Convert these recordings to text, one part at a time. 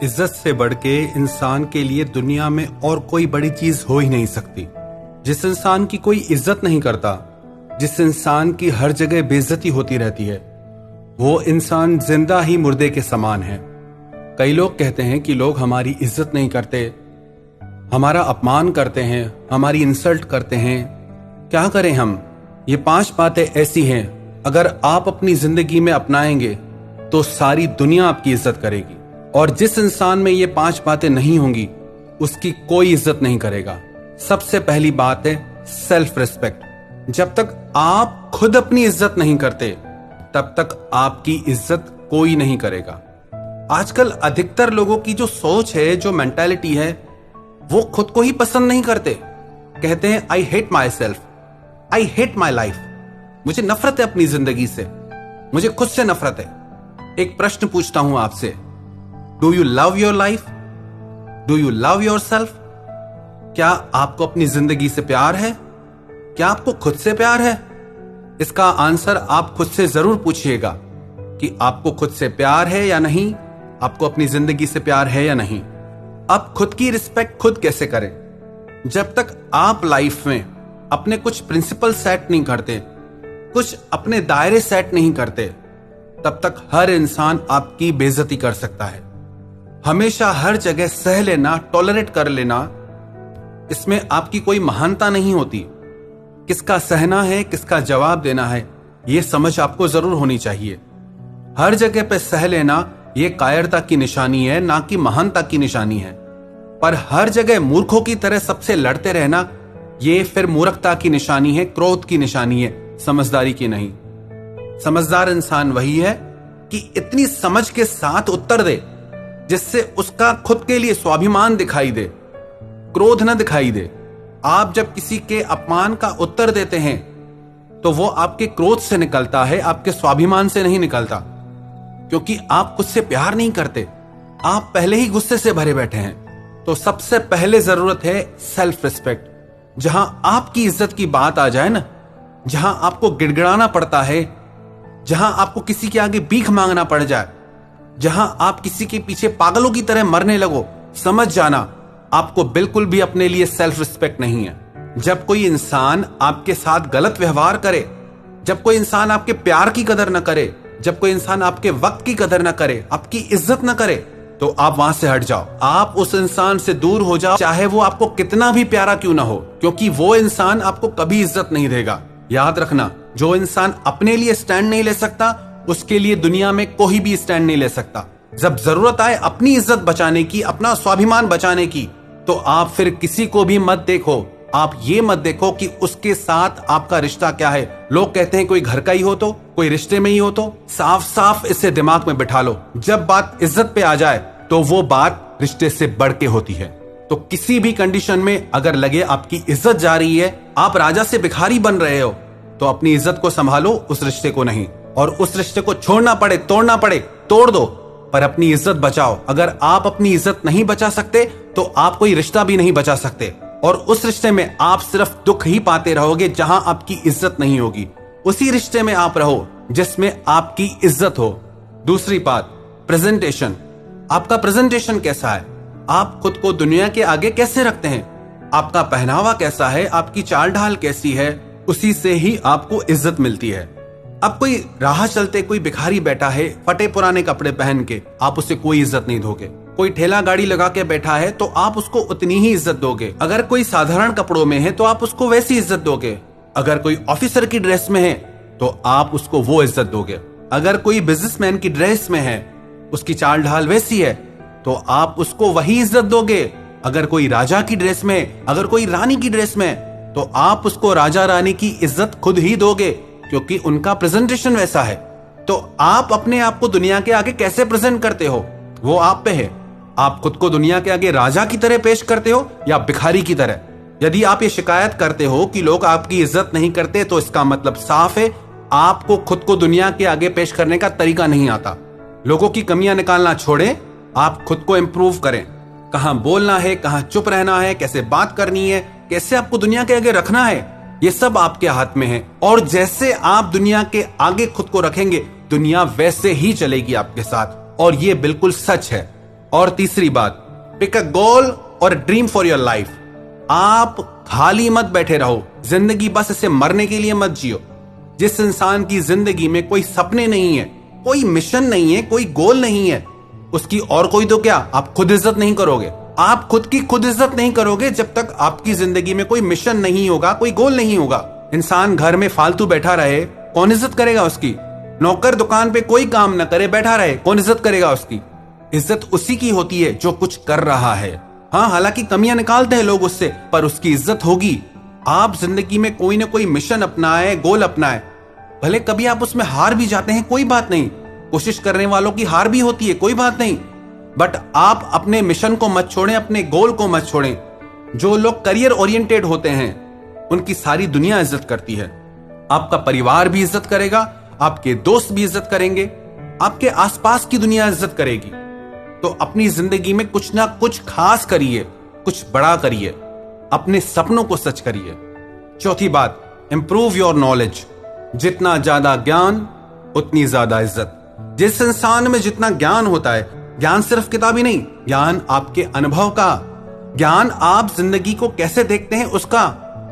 इज्जत से बढ़ के इंसान के लिए दुनिया में और कोई बड़ी चीज हो ही नहीं सकती। जिस इंसान की कोई इज्जत नहीं करता, जिस इंसान की हर जगह बेइज्जती होती रहती है, वो इंसान जिंदा ही मुर्दे के समान है। कई लोग कहते हैं कि लोग हमारी इज्जत नहीं करते, हमारा अपमान करते हैं, हमारी इंसल्ट करते हैं। क्या करें हम? ये 5 बातें ऐसी हैं, अगर आप अपनी जिंदगी में अपनाएंगे तो सारी दुनिया आपकी इज्जत करेगी। और जिस इंसान में ये 5 बातें नहीं होंगी, उसकी कोई इज्जत नहीं करेगा। सबसे पहली बात है सेल्फ रिस्पेक्ट। जब तक आप खुद अपनी इज्जत नहीं करते, तब तक आपकी इज्जत कोई नहीं करेगा। आजकल अधिकतर लोगों की जो सोच है, जो मेंटालिटी है, वो खुद को ही पसंद नहीं करते। कहते हैं I hate my self, I hate my life. मुझे नफरत है अपनी जिंदगी से, मुझे खुद से नफरत है। एक प्रश्न पूछता हूं आपसे, do you love your life? Do you love your self? क्या आपको अपनी जिंदगी से प्यार है? क्या आपको खुद से प्यार है? इसका आंसर आप खुद से जरूर पूछिएगा कि आपको खुद से प्यार है या नहीं, आपको अपनी जिंदगी से प्यार है या नहीं। अब खुद की रिस्पेक्ट खुद कैसे करें? जब तक आप लाइफ में अपने कुछ प्रिंसिपल सेट नहीं करते, कुछ अपने दायरे सेट नहीं करते, तब तक हर इंसान आपकी बेइज्जती कर सकता है। हमेशा हर जगह सह लेना, टॉलरेट कर लेना, इसमें आपकी कोई महानता नहीं होती। किसका सहना है, किसका जवाब देना है, यह समझ आपको जरूर होनी चाहिए। हर जगह पे सह लेना यह कायरता की निशानी है, ना कि महानता की निशानी है। पर हर जगह मूर्खों की तरह सबसे लड़ते रहना, यह फिर मूर्खता की निशानी है, क्रोध की निशानी है, समझदारी की नहीं। समझदार इंसान वही है कि इतनी समझ के साथ उत्तर दे जिससे उसका खुद के लिए स्वाभिमान दिखाई दे, क्रोध न दिखाई दे। आप जब किसी के अपमान का उत्तर देते हैं तो वो आपके क्रोध से निकलता है, आपके स्वाभिमान से नहीं निकलता, क्योंकि आप खुद से प्यार नहीं करते, आप पहले ही गुस्से से भरे बैठे हैं। तो सबसे पहले जरूरत है सेल्फ रिस्पेक्ट। जहां आपकी इज्जत की बात आ जाए ना, जहां आपको गिड़गिड़ाना पड़ता है, जहां आपको किसी के आगे भीख मांगना पड़ जाए, जहां आप किसी के पीछे पागलों की तरह मरने लगो, समझ जाना आपको बिल्कुल भी अपने लिए सेल्फ रिस्पेक्ट नहीं है। जब कोई इंसान आपके साथ गलत व्यवहार करे, जब कोई इंसान आपके प्यार की कदर न करे, जब कोई इंसान आपके वक्त की कदर न करे, आपकी इज्जत न करे, तो आप वहां से हट जाओ। आप उस इंसान से दूर हो जाओ, चाहे वो आपको कितना भी प्यारा क्यों ना हो, क्योंकि वो इंसान आपको कभी इज्जत नहीं देगा। याद रखना, जो इंसान अपने लिए स्टैंड नहीं ले सकता, उसके लिए दुनिया में कोई भी स्टैंड नहीं ले सकता। जब जरूरत आए अपनी इज्जत बचाने की, अपना स्वाभिमान बचाने की, तो आप फिर किसी को भी मत देखो। आप ये मत देखो कि उसके साथ आपका रिश्ता क्या है। लोग कहते हैं कोई घर का ही हो तो, कोई रिश्ते में ही हो तो। साफ साफ इसे दिमाग में बिठा लो, जब बात इज्जत पे आ जाए तो वो बात रिश्ते से बढ़ के होती है। तो किसी भी कंडीशन में अगर लगे आपकी इज्जत जा रही है, आप राजा से भिखारी बन रहे हो, तो अपनी इज्जत को संभालो, उस रिश्ते को नहीं। और उस रिश्ते को छोड़ना पड़े, तोड़ना पड़े, तोड़ दो, पर अपनी इज्जत बचाओ। अगर आप अपनी इज्जत नहीं बचा सकते तो आप कोई रिश्ता भी नहीं बचा सकते, और उस रिश्ते में आप सिर्फ दुख ही पाते रहोगे जहां आपकी इज्जत नहीं होगी। उसी रिश्ते में आप रहो जिसमें आपकी इज्जत हो। दूसरी बात, प्रेजेंटेशन। आपका प्रेजेंटेशन कैसा है? आप खुद को दुनिया के आगे कैसे रखते हैं? आपका पहनावा कैसा है? आपकी चाल ढाल कैसी है? उसी से ही आपको इज्जत मिलती है। अब कोई राह चलते कोई भिखारी बैठा है फटे पुराने कपड़े पहन के, आप उसे कोई इज्जत नहीं दोगे। कोई ठेला गाड़ी लगा के बैठा है तो आप उसको उतनी ही इज्जत दोगे। अगर कोई साधारण कपड़ों में है तो आप उसको वैसी इज्जत दोगे। अगर कोई ऑफिसर की ड्रेस में है तो आप उसको वो इज्जत दोगे। अगर कोई बिजनेसमैन की ड्रेस में है, उसकी चाल ढाल वैसी है, तो आप उसको वही इज्जत दोगे। अगर कोई राजा की ड्रेस में, अगर कोई रानी की ड्रेस में, तो आप उसको राजा रानी की इज्जत खुद ही दोगे, क्योंकि उनका प्रेजेंटेशन वैसा है। तो आप अपने आप को दुनिया के आगे कैसे प्रेजेंट करते हो, वो आप पे है। आप खुद को दुनिया के आगे राजा की तरह पेश करते हो या भिखारी की तरह? यदि आप ये शिकायत करते हो कि लोग आपकी इज्जत नहीं करते, तो इसका मतलब साफ है, आपको खुद को दुनिया के आगे पेश करने का तरीका नहीं आता। लोगों की कमियां निकालना छोड़ें, आप खुद को इंप्रूव करें। कहां बोलना है, कहां चुप रहना है, कैसे बात करनी है, कैसे आपको दुनिया के आगे रखना है, ये सब आपके हाथ में है। और जैसे आप दुनिया के आगे खुद को रखेंगे, दुनिया वैसे ही चलेगी आपके साथ। और ये बिल्कुल सच है। और तीसरी बात, पिक अ गोल और ड्रीम फॉर योर लाइफ। आप खाली मत बैठे रहो, जिंदगी बस इसे मरने के लिए मत जियो। जिस इंसान की जिंदगी में कोई सपने नहीं है, कोई मिशन नहीं है, कोई गोल नहीं है, उसकी और कोई तो क्या, आप खुद इज्जत नहीं करोगे। आप खुद की खुद इज्जत नहीं करोगे जब तक आपकी जिंदगी में कोई मिशन नहीं होगा, कोई गोल नहीं होगा। इंसान घर में फालतू बैठा रहे, कौन इज्जत करेगा उसकी? नौकर दुकान पे कोई काम ना करे, बैठा रहे, कौन इज्जत करेगा उसकी? इज्जत उसी की होती है जो कुछ कर रहा है। हाँ, हालांकि कमियां निकालते हैं लोग उससे, पर उसकी इज्जत होगी। आप जिंदगी में कोई ना कोई मिशन अपनाए, गोल अपनाए, भले कभी आप उसमें हार भी जाते हैं, कोई बात नहीं। कोशिश करने वालों की हार भी होती है, कोई बात नहीं। बट आप अपने मिशन को मत छोड़ें, अपने गोल को मत छोड़ें। जो लोग करियर ओरिएंटेड होते हैं उनकी सारी दुनिया इज्जत करती है। आपका परिवार भी इज्जत करेगा, आपके दोस्त भी इज्जत करेंगे, आपके आसपास की दुनिया इज्जत करेगी। तो अपनी जिंदगी में कुछ ना कुछ खास करिए, कुछ बड़ा करिए, अपने सपनों को सच करिए। चौथी बात, इंप्रूव योर नॉलेज। जितना ज्यादा ज्ञान उतनी ज्यादा इज्जत। जिस इंसान में जितना ज्ञान होता है, ज्ञान सिर्फ किताबी नहीं, ज्ञान आपके अनुभव का, ज्ञान आप जिंदगी को कैसे देखते हैं उसका,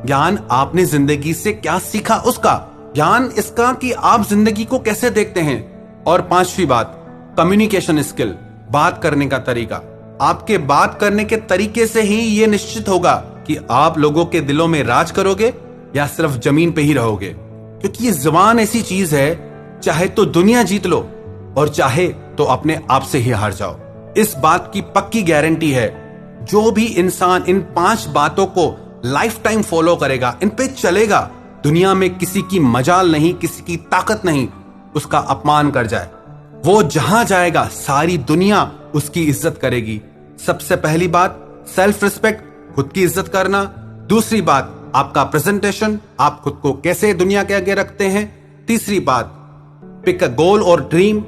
ज्ञान आपने जिंदगी से क्या सीखा उसका, ज्ञान इसका कि आप जिंदगी को कैसे देखते हैं। और पांचवी बात, कम्युनिकेशन स्किल, बात करने का तरीका। आपके बात करने के तरीके से ही यह निश्चित होगा कि आप लोगों के दिलों में राज करोगे या सिर्फ जमीन पे ही रहोगे। क्योंकि ये जुबान ऐसी चीज है, चाहे तो दुनिया जीत लो और चाहे तो अपने आप से ही हार जाओ। इस बात की पक्की गारंटी है, जो भी इंसान इन 5 बातों को लाइफ टाइम फॉलो करेगा, इन पे चलेगा, दुनिया में किसी की मजाल नहीं, किसी की ताकत नहीं उसका अपमान कर जाए। वो जहां जाएगा सारी दुनिया उसकी इज्जत करेगी। सबसे पहली बात, सेल्फ रिस्पेक्ट, खुद की इज्जत करना। दूसरी बात, आपका प्रेजेंटेशन, आप खुद को कैसे दुनिया के आगे रखते हैं। तीसरी बात, पिक अ गोल और ड्रीम,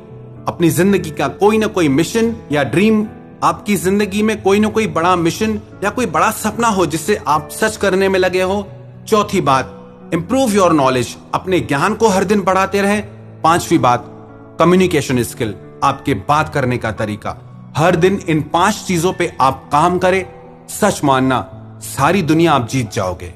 अपनी जिंदगी का कोई ना कोई मिशन या ड्रीम, आपकी जिंदगी में कोई ना कोई बड़ा मिशन या कोई बड़ा सपना हो जिससे आप सच करने में लगे हो। चौथी बात, इंप्रूव योर नॉलेज, अपने ज्ञान को हर दिन बढ़ाते रहें। पांचवी बात, कम्युनिकेशन स्किल, आपके बात करने का तरीका। हर दिन इन 5 चीजों पे आप काम करें, सच मानना सारी दुनिया आप जीत जाओगे।